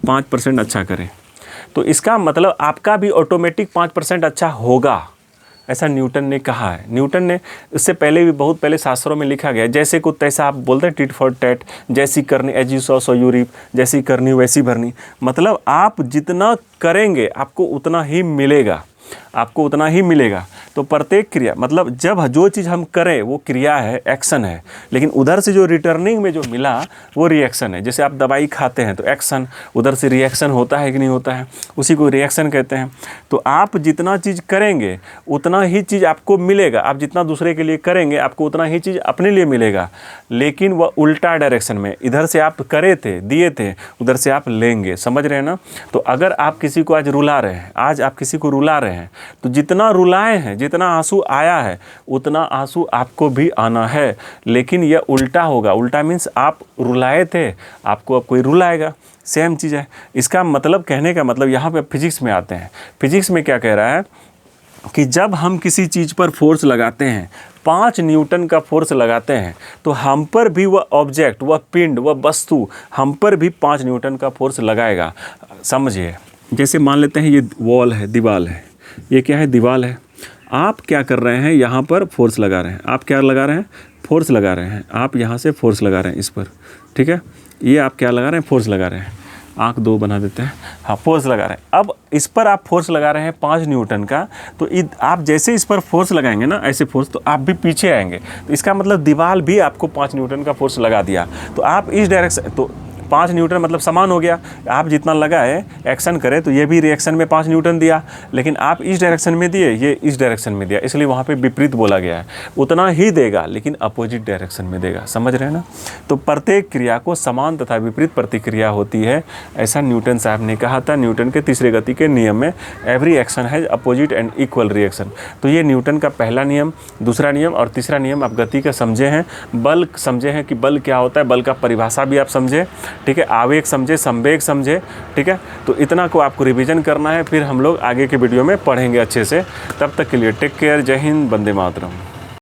5% अच्छा करें, तो इसका मतलब आपका भी ऑटोमेटिक 5% अच्छा होगा, ऐसा न्यूटन ने कहा है। न्यूटन ने इससे पहले भी बहुत पहले शास्त्रों में लिखा गया है, जैसे को तैसा, आप बोलते हैं टिट फॉर टैट, जैसी करनी as you sow so you reap, जैसी करनी वैसी भरनी। मतलब आप जितना करेंगे आपको उतना ही मिलेगा, आपको उतना ही मिलेगा। तो प्रत्येक क्रिया, मतलब जब जो चीज़ हम करें वो क्रिया है, एक्शन है, लेकिन उधर से जो रिटर्निंग में जो मिला वो रिएक्शन है। जैसे आप दवाई खाते हैं तो एक्शन, उधर से रिएक्शन होता है कि नहीं होता है, उसी को रिएक्शन कहते हैं। तो आप जितना चीज़ करेंगे उतना ही चीज़ आपको मिलेगा, आप जितना दूसरे के लिए करेंगे आपको उतना ही चीज़ अपने लिए मिलेगा, लेकिन वह उल्टा डायरेक्शन में, इधर से आप करे थे, दिए थे, उधर से आप लेंगे। समझ रहे हैं ना? तो अगर आप किसी को आज रुला रहे हैं, आज आप किसी को रुला रहे हैं, तो जितना रुलाए हैं, जितना आंसू आया है उतना आंसू आपको भी आना है, लेकिन यह उल्टा होगा। उल्टा मीन्स आप रुलाए थे, आपको अब कोई रुलाएगा, सेम चीज़ है। इसका मतलब, कहने का मतलब, यहाँ पे फिजिक्स में आते हैं। फिजिक्स में क्या कह रहा है कि जब हम किसी चीज़ पर फोर्स लगाते हैं, 5 न्यूटन का फोर्स लगाते हैं, तो हम पर भी वह ऑब्जेक्ट, वह पिंड, वह वस्तु हम पर भी 5 न्यूटन का फोर्स लगाएगा। समझिए, जैसे मान लेते हैं ये वॉल है, दीवार है, ये क्या है, दीवार है। आप क्या कर रहे हैं, यहाँ पर फोर्स लगा रहे हैं। आप क्या लगा रहे हैं, फोर्स लगा रहे हैं। आप यहाँ से फोर्स लगा रहे हैं इस पर, ठीक है। ये आप क्या लगा रहे हैं, फोर्स लगा रहे हैं। आँख 2 बना देते हैं, हाँ, फोर्स लगा रहे हैं। अब इस पर आप फोर्स लगा रहे हैं 5 न्यूटन का, तो आप जैसे इस पर फोर्स लगाएंगे ना, ऐसे फोर्स, तो आप भी पीछे आएंगे। तो इसका मतलब दीवार भी आपको 5 न्यूटन का फोर्स लगा दिया। तो आप इस डायरेक्शन, तो 5 न्यूटन मतलब समान हो गया। आप जितना लगाए, एक्शन करें, तो ये भी रिएक्शन में 5 न्यूटन दिया, लेकिन आप इस डायरेक्शन में दिए, ये इस डायरेक्शन में दिया, इसलिए वहाँ पे विपरीत बोला गया है। उतना ही देगा लेकिन अपोजिट डायरेक्शन में देगा। समझ रहे हैं ना? तो प्रत्येक क्रिया को समान तथा विपरीत प्रतिक्रिया होती है, ऐसा न्यूटन साहब ने कहा था। न्यूटन के तीसरे गति के नियम में every action has opposite and equal reaction. तो ये न्यूटन का पहला नियम, दूसरा नियम और तीसरा नियम आप गति का समझे हैं। बल समझे हैं कि बल क्या होता है, बल का परिभाषा भी आप समझे, ठीक है। आवेग समझे, संवेग समझे, ठीक है। तो इतना को आपको रिवीजन करना है, फिर हम लोग आगे के वीडियो में पढ़ेंगे अच्छे से। तब तक के लिए टेक केयर, जय हिंद, वंदे मातरम।